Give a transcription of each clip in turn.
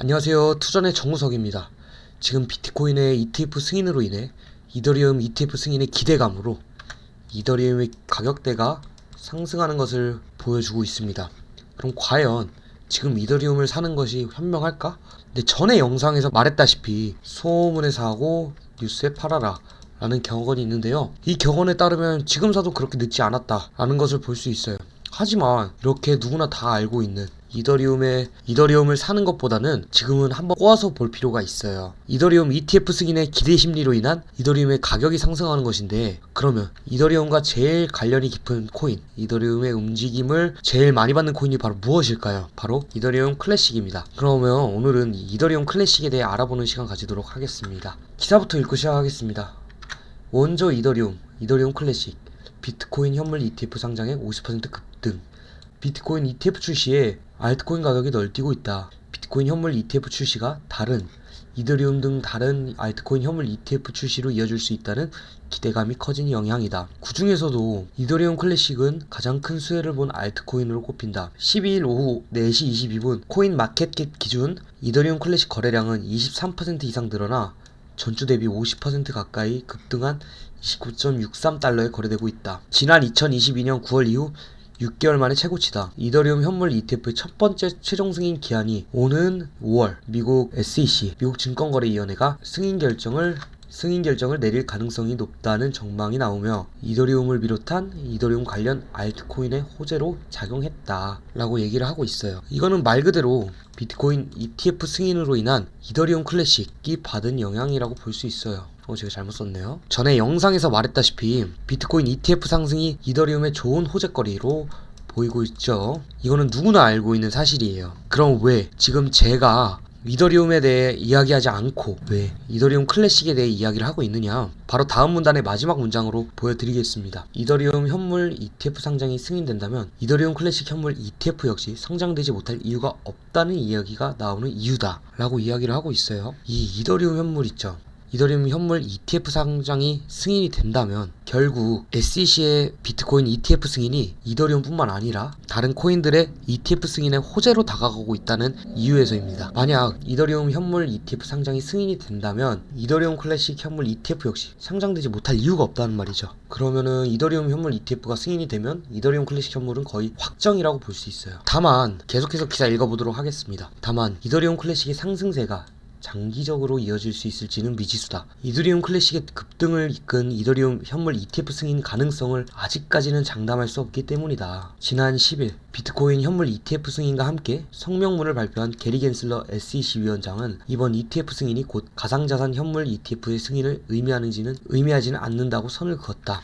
안녕하세요. 투전의 정우석입니다. 지금 비트코인의 ETF 승인으로 인해 이더리움 ETF 승인의 기대감으로 이더리움의 가격대가 상승하는 것을 보여주고 있습니다. 그럼 과연 지금 이더리움을 사는 것이 현명할까? 근데 전에 영상에서 말했다시피 소문에 사고 뉴스에 팔아라 라는 격언이 있는데요. 이 격언에 따르면 지금 사도 그렇게 늦지 않았다 라는 것을 볼 수 있어요. 하지만 이렇게 누구나 다 알고 있는 이더리움을 사는 것보다는 지금은 한번 꼬아서 볼 필요가 있어요. 이더리움 ETF 승인의 기대 심리로 인한 이더리움의 가격이 상승하는 것인데, 그러면 이더리움과 제일 관련이 깊은 코인, 이더리움의 움직임을 제일 많이 받는 코인이 바로 무엇일까요? 바로 이더리움 클래식입니다. 그러면 오늘은 이더리움 클래식에 대해 알아보는 시간 가지도록 하겠습니다. 기사부터 읽고 시작하겠습니다. 원조 이더리움 클래식, 비트코인 현물 ETF 상장액 50% 급등. 비트코인 ETF 출시에 알트코인 가격이 널뛰고 있다. 비트코인 현물 ETF 출시가 이더리움 등 다른 알트코인 현물 ETF 출시로 이어질 수 있다는 기대감이 커진 영향이다. 그 중에서도 이더리움 클래식은 가장 큰 수혜를 본 알트코인으로 꼽힌다. 12일 오후 4시 22분 코인 마켓캡 기준 이더리움 클래식 거래량은 23% 이상 늘어나 전주 대비 50% 가까이 급등한 29.63달러에 거래되고 있다. 지난 2022년 9월 이후 6개월 만에 최고치다. 이더리움 현물 ETF의 첫 번째 최종 승인 기한이 오는 5월 미국 SEC, 미국 증권거래위원회가 승인 결정을 내릴 가능성이 높다는 전망이 나오며 이더리움을 비롯한 이더리움 관련 알트코인의 호재로 작용했다 라고 얘기를 하고 있어요. 이거는 말 그대로 비트코인 ETF 승인으로 인한 이더리움 클래식이 받은 영향이라고 볼 수 있어요. 제가 잘못 썼네요. 전에 영상에서 말했다시피 비트코인 ETF 상승이 이더리움의 좋은 호재거리로 보이고 있죠. 이거는 누구나 알고 있는 사실이에요. 그럼 왜 지금 제가 이더리움에 대해 이야기하지 않고 왜 이더리움 클래식에 대해 이야기를 하고 있느냐? 바로 다음 문단의 마지막 문장으로 보여드리겠습니다. 이더리움 현물 ETF 상장이 승인된다면 이더리움 클래식 현물 ETF 역시 상장되지 못할 이유가 없다는 이야기가 나오는 이유다 라고 이야기를 하고 있어요. 이 이더리움 현물 있죠. 이더리움 현물 ETF 상장이 승인이 된다면 결국 SEC의 비트코인 ETF 승인이 이더리움뿐만 아니라 다른 코인들의 ETF 승인의 호재로 다가가고 있다는 이유에서입니다. 만약 이더리움 현물 ETF 상장이 승인이 된다면 이더리움 클래식 현물 ETF 역시 상장되지 못할 이유가 없다는 말이죠. 그러면은 이더리움 현물 ETF가 승인이 되면 이더리움 클래식 현물은 거의 확정이라고 볼 수 있어요. 다만 계속해서 기사 읽어보도록 하겠습니다. 다만 이더리움 클래식의 상승세가 장기적으로 이어질 수 있을지는 미지수다. 이더리움 클래식의 급등을 이끈 이더리움 현물 ETF 승인 가능성을 아직까지는 장담할 수 없기 때문이다. 지난 10일 비트코인 현물 ETF 승인과 함께 성명문을 발표한 게리 겐슬러 SEC 위원장은 이번 ETF 승인이 곧 가상자산 현물 ETF의 승인을 의미하지는 않는다고 선을 그었다.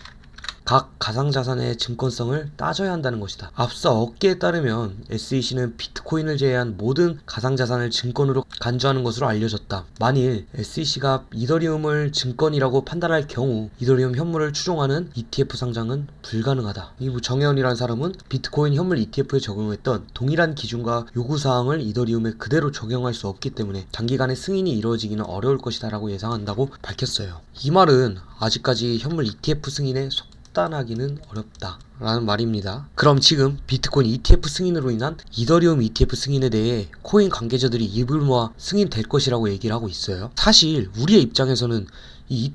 각 가상자산의 증권성을 따져야 한다는 것이다. 앞서 업계에 따르면 SEC는 비트코인을 제외한 모든 가상자산을 증권으로 간주하는 것으로 알려졌다. 만일 SEC가 이더리움을 증권이라고 판단할 경우 이더리움 현물을 추종하는 ETF 상장은 불가능하다. 이 정혜원이라는 사람은 비트코인 현물 ETF에 적용했던 동일한 기준과 요구사항을 이더리움에 그대로 적용할 수 없기 때문에 단기간에 승인이 이루어지기는 어려울 것이다 라고 예상한다고 밝혔어요. 이 말은 아직까지 현물 ETF 승인에 판단하기는 어렵다 라는 말입니다. 그럼 지금 비트코인 ETF 승인으로 인한 이더리움 ETF 승인에 대해 코인 관계자들이 입을 모아 승인될 것이라고 얘기를 하고 있어요. 사실 우리의 입장에서는 이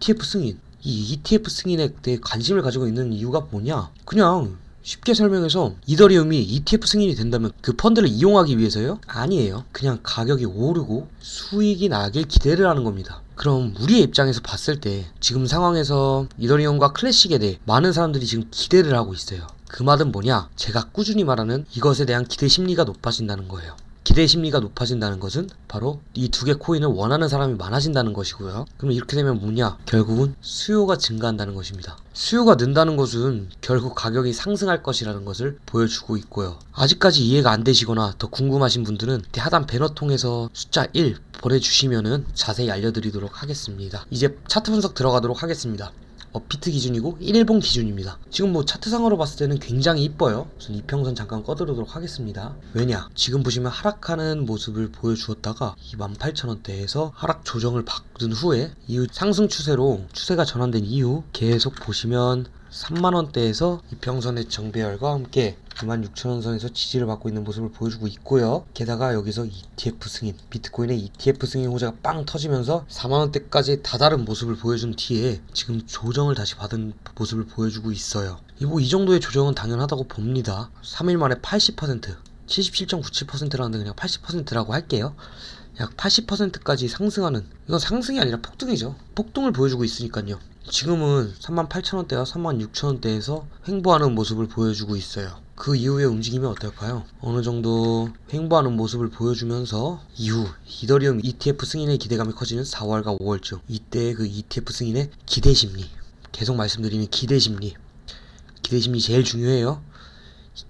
ETF 승인에 대해 관심을 가지고 있는 이유가 뭐냐? 그냥 쉽게 설명해서 이더리움이 ETF 승인이 된다면 그 펀드를 이용하기 위해서요? 아니에요. 그냥 가격이 오르고 수익이 나길 기대를 하는 겁니다. 그럼 우리의 입장에서 봤을 때 지금 상황에서 이더리움과 클래식에 대해 많은 사람들이 지금 기대를 하고 있어요. 그 말은 뭐냐? 제가 꾸준히 말하는 이것에 대한 기대 심리가 높아진다는 거예요. 기대 심리가 높아진다는 것은 바로 이 두 개 코인을 원하는 사람이 많아진다는 것이고요. 그럼 이렇게 되면 뭐냐? 결국은 수요가 증가한다는 것입니다. 수요가 는다는 것은 결국 가격이 상승할 것이라는 것을 보여주고 있고요. 아직까지 이해가 안 되시거나 더 궁금하신 분들은 하단 배너 통해서 숫자 1 보내주시면은 자세히 알려드리도록 하겠습니다. 이제 차트 분석 들어가도록 하겠습니다. 업비트 기준이고 1일봉 기준입니다. 지금 차트상으로 봤을 때는 굉장히 이뻐요. 우선 이평선 잠깐 꺼두도록 하겠습니다. 왜냐? 지금 보시면 하락하는 모습을 보여주었다가 이 18,000원대에서 하락 조정을 받은 후에 이후 상승 추세가 전환된 이후 계속 보시면 3만원대에서 이평선의 정배열과 함께 26,000원 선에서 지지를 받고 있는 모습을 보여주고 있고요. 게다가 여기서 ETF 승인, 비트코인의 ETF 승인 호재가 빵 터지면서 4만원대까지 다다른 모습을 보여준 뒤에 지금 조정을 다시 받은 모습을 보여주고 있어요. 이 정도의 조정은 당연하다고 봅니다. 3일 만에 80%, 77.97%라는데 그냥 80%라고 할게요. 약 80%까지 상승하는, 이건 상승이 아니라 폭등이죠. 폭등을 보여주고 있으니까요. 지금은 38,000원대와 36,000원대에서 횡보하는 모습을 보여주고 있어요. 그 이후의 움직임이 어떨까요? 어느 정도 횡보하는 모습을 보여주면서 이후 이더리움 ETF 승인의 기대감이 커지는 4월과 5월쯤, 이때 그 ETF 승인의 기대심리, 계속 말씀드리는 기대심리 제일 중요해요.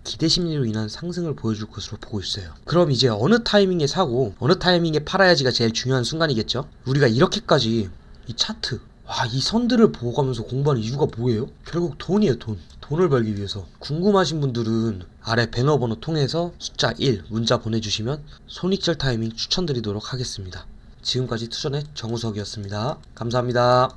기대심리로 인한 상승을 보여줄 것으로 보고 있어요. 그럼 이제 어느 타이밍에 사고 어느 타이밍에 팔아야지가 제일 중요한 순간이겠죠? 우리가 이렇게까지 이 차트, 이 선들을 보고 가면서 공부하는 이유가 뭐예요? 결국 돈이에요. 돈을 벌기 위해서. 궁금하신 분들은 아래 배너 번호 통해서 숫자 1 문자 보내주시면 손익절 타이밍 추천드리도록 하겠습니다. 지금까지 투전의 정우석이었습니다. 감사합니다.